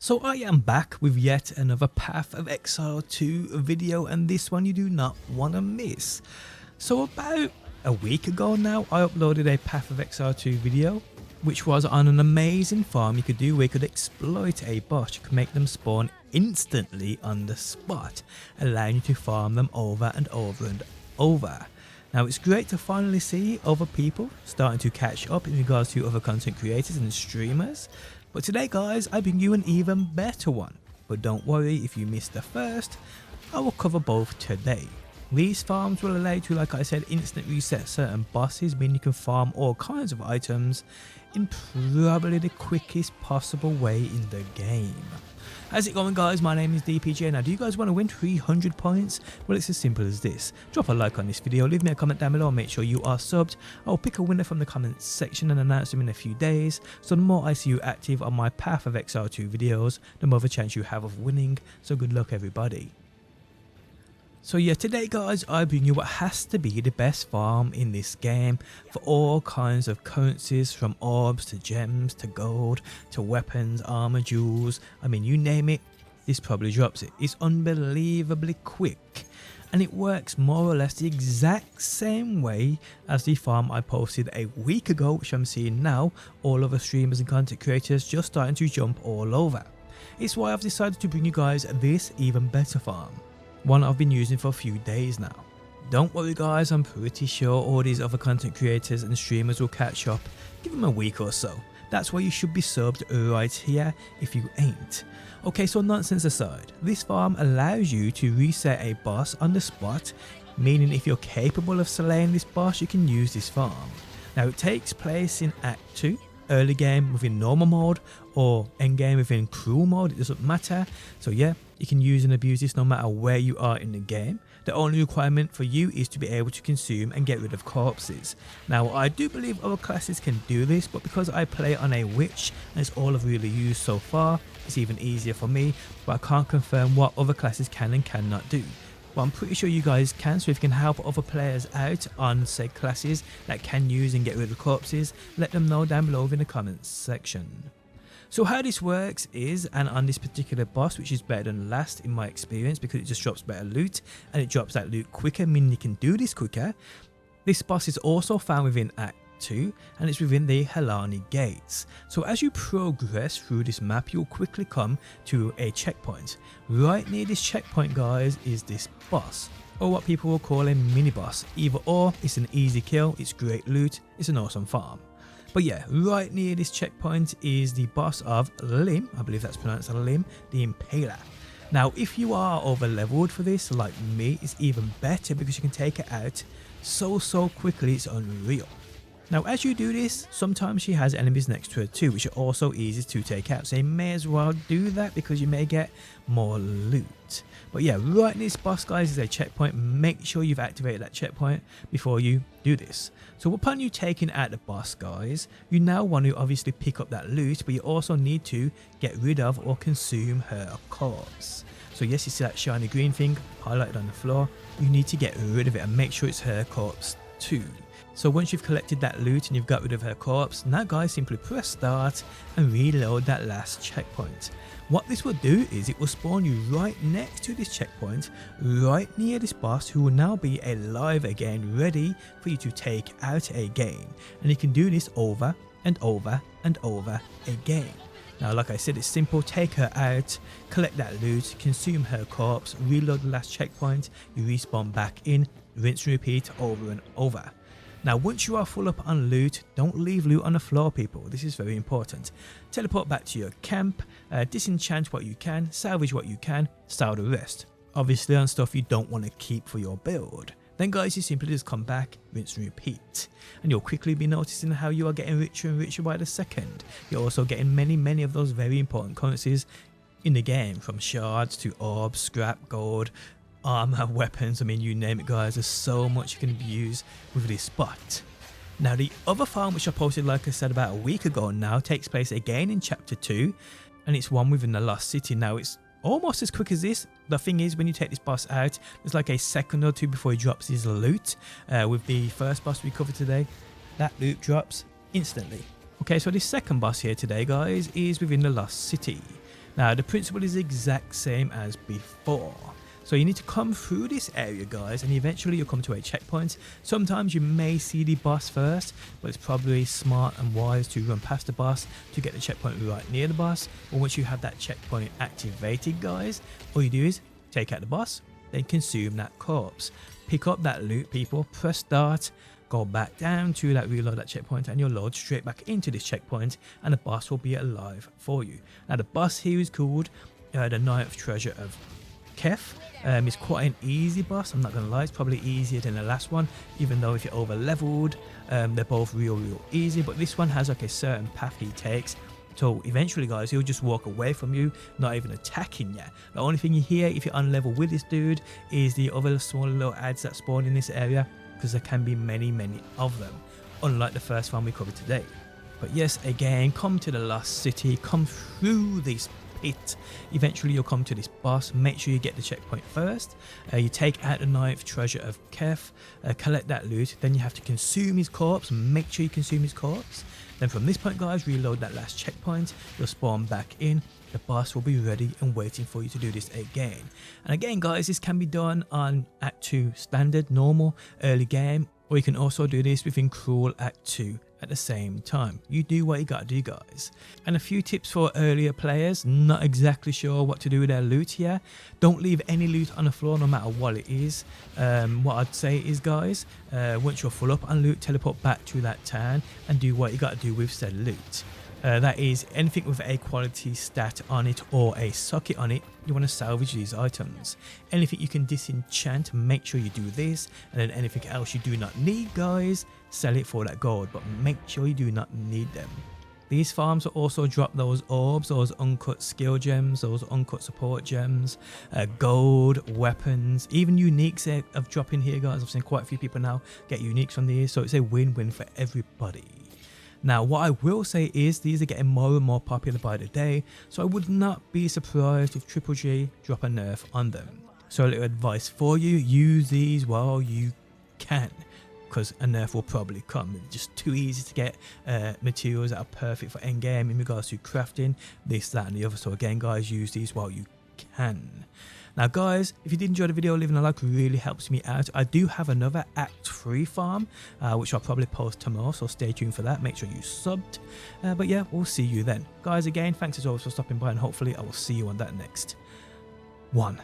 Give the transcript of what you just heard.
So I am back with yet another Path of Exile 2 video, and this one you do not want to miss. So about a week ago now I uploaded a Path of Exile 2 video, which was on an amazing farm you could do where you could exploit a boss. You could make them spawn instantly on the spot, allowing you to farm them over and over and over. Now it's great to finally see other people starting to catch up in regards to other content creators and streamers. But today guys, I bring you an even better one. But don't worry if you missed the first, I will cover both today. These farms will allow you to, like I said, instant reset certain bosses, meaning you can farm all kinds of items in probably the quickest possible way in the game. How's it going guys? My name is DPJ. Now do you guys want to win 300 points? Well, it's as simple as this. Drop a like on this video, leave me a comment down below and make sure you are subbed. I'll pick a winner from the comments section and announce them in a few days. So the more I see you active on my Path of Exile 2 videos, the more of a chance you have of winning. So good luck everybody. So yeah, today guys, I bring you what has to be the best farm in this game for all kinds of currencies, from orbs to gems to gold to weapons, armor, jewels. I mean, you name it, this probably drops it. It's unbelievably quick and it works more or less the exact same way as the farm I posted a week ago, which I'm seeing now all other streamers and content creators just starting to jump all over. It's why I've decided to bring you guys this even better farm. One I've been using for a few days now. Don't worry guys, I'm pretty sure all these other content creators and streamers will catch up. Give them a week or so. That's why you should be subbed right here if you ain't. Okay, so nonsense aside, this farm allows you to reset a boss on the spot, meaning if you're capable of slaying this boss you can use this farm. Now it takes place in Act 2, early game within normal mode or end game within cruel mode, it doesn't matter. So yeah, you can use and abuse this no matter where you are in the game. The only requirement for you is to be able to consume and get rid of corpses. Now I do believe other classes can do this, but because I play on a witch and it's all I've really used so far, it's even easier for me, but I can't confirm what other classes can and cannot do. But I'm pretty sure you guys can, so if you can help other players out on said classes that can use and get rid of corpses, let them know down below in the comments section. So how this works is, and on this particular boss, which is better than last in my experience because it just drops better loot and it drops that loot quicker, meaning you can do this quicker. This boss is also found within Act 2 and it's within the Helani gates. So as you progress through this map, you'll quickly come to a checkpoint. Right near this checkpoint guys is this boss, or what people will call a mini boss. Either or, it's an easy kill, it's great loot, it's an awesome farm. But yeah, right near this checkpoint is the boss of Lim, I believe that's pronounced Lim, the Impaler. Now if you are over leveled for this like me, it's even better because you can take it out so quickly, it's unreal. Now as you do this, sometimes she has enemies next to her too, which are also easy to take out, so you may as well do that because you may get more loot. But yeah, right near this boss guys is a checkpoint. Make sure you've activated that checkpoint before you do this. So upon you taking out the boss guys, you now want to obviously pick up that loot, but you also need to get rid of or consume her corpse. So yes, you see that shiny green thing highlighted on the floor, you need to get rid of it and make sure it's her corpse too. So once you've collected that loot and you've got rid of her corpse, now guys simply press start and reload that last checkpoint. What this will do is it will spawn you right next to this checkpoint, right near this boss, who will now be alive again, ready for you to take out again. And you can do this over and over and over again. Now like I said, it's simple. Take her out, collect that loot, consume her corpse, reload the last checkpoint, you respawn back in, rinse and repeat over and over. Now once you are full up on loot, don't leave loot on the floor people, this is very important. Teleport back to your camp, disenchant what you can, salvage what you can, sell the rest. Obviously on stuff you don't want to keep for your build. Then guys, you simply just come back, rinse and repeat. And you'll quickly be noticing how you are getting richer and richer by the second. You're also getting many of those very important currencies in the game, from shards to orbs, scrap, gold, armor, weapons, I mean you name it guys, there's so much you can abuse with this spot. Now the other farm which I posted like I said about a week ago now takes place again in chapter 2 and it's one within the Lost City. Now it's almost as quick as this. The thing is, when you take this boss out, there's like a second or two before he drops his loot. With the first boss we covered today, that loot drops instantly. Okay, so this second boss here today guys is within the Lost City. Now the principle is the exact same as before. So you need to come through this area, guys, and eventually you'll come to a checkpoint. Sometimes you may see the boss first, but it's probably smart and wise to run past the boss to get the checkpoint right near the boss. But once you have that checkpoint activated, guys, all you do is take out the boss, then consume that corpse. Pick up that loot, people, press start, go back down to that reload that checkpoint, and you'll load straight back into this checkpoint, and the boss will be alive for you. Now the boss here is called the Ninth Treasure of Kef. It's quite an easy boss, I'm not gonna lie. It's probably easier than the last one, even though if you're over leveled, they're both real easy. But this one has like a certain path he takes, so eventually, guys, he'll just walk away from you, not even attacking you. The only thing you hear if you're on level with this dude is the other small little ads that spawn in this area, because there can be many of them, unlike the first one we covered today. But yes, again, come to the Lost City, come through this pit. Eventually you'll come to this boss. Make sure you get the checkpoint first. You take out the Ninth Treasure of Kef, collect that loot, then you have to consume his corpse. Make sure you consume his corpse. Then from this point, guys, reload that last checkpoint. You'll spawn back in. The boss will be ready and waiting for you to do this again. And again, guys, this can be done on Act 2 standard, normal, early game, or you can also do this within Cruel Act 2 at the same time. You do what you gotta do, guys. And a few tips for earlier players not exactly sure what to do with their loot here. Don't leave any loot on the floor, no matter what it is. What I'd say is, guys, once you're full up on loot, teleport back to that town and do what you gotta do with said loot. That is anything with a quality stat on it or a socket on it. You want to salvage these items. Anything you can disenchant, make sure you do this. And then anything else you do not need, guys, sell it for that gold, but make sure you do not need them. These farms will also drop those orbs, those uncut skill gems, those uncut support gems, gold, weapons, even uniques of dropping here, guys. I've seen quite a few people now get uniques from these, so it's a win-win for everybody. Now, what I will say is these are getting more and more popular by the day, so I would not be surprised if Triple G drop a nerf on them. So a little advice for you, use these while you can, because a nerf will probably come. It's just too easy to get materials that are perfect for endgame in regards to crafting, this, that and the other. So again, guys, use these while you can. Now, guys, if you did enjoy the video, leaving a like really helps me out. I do have another Act 3 farm, which I'll probably post tomorrow, so stay tuned for that. Make sure you subbed. But yeah, we'll see you then. Guys, again, thanks as always for stopping by, and hopefully I will see you on that next one.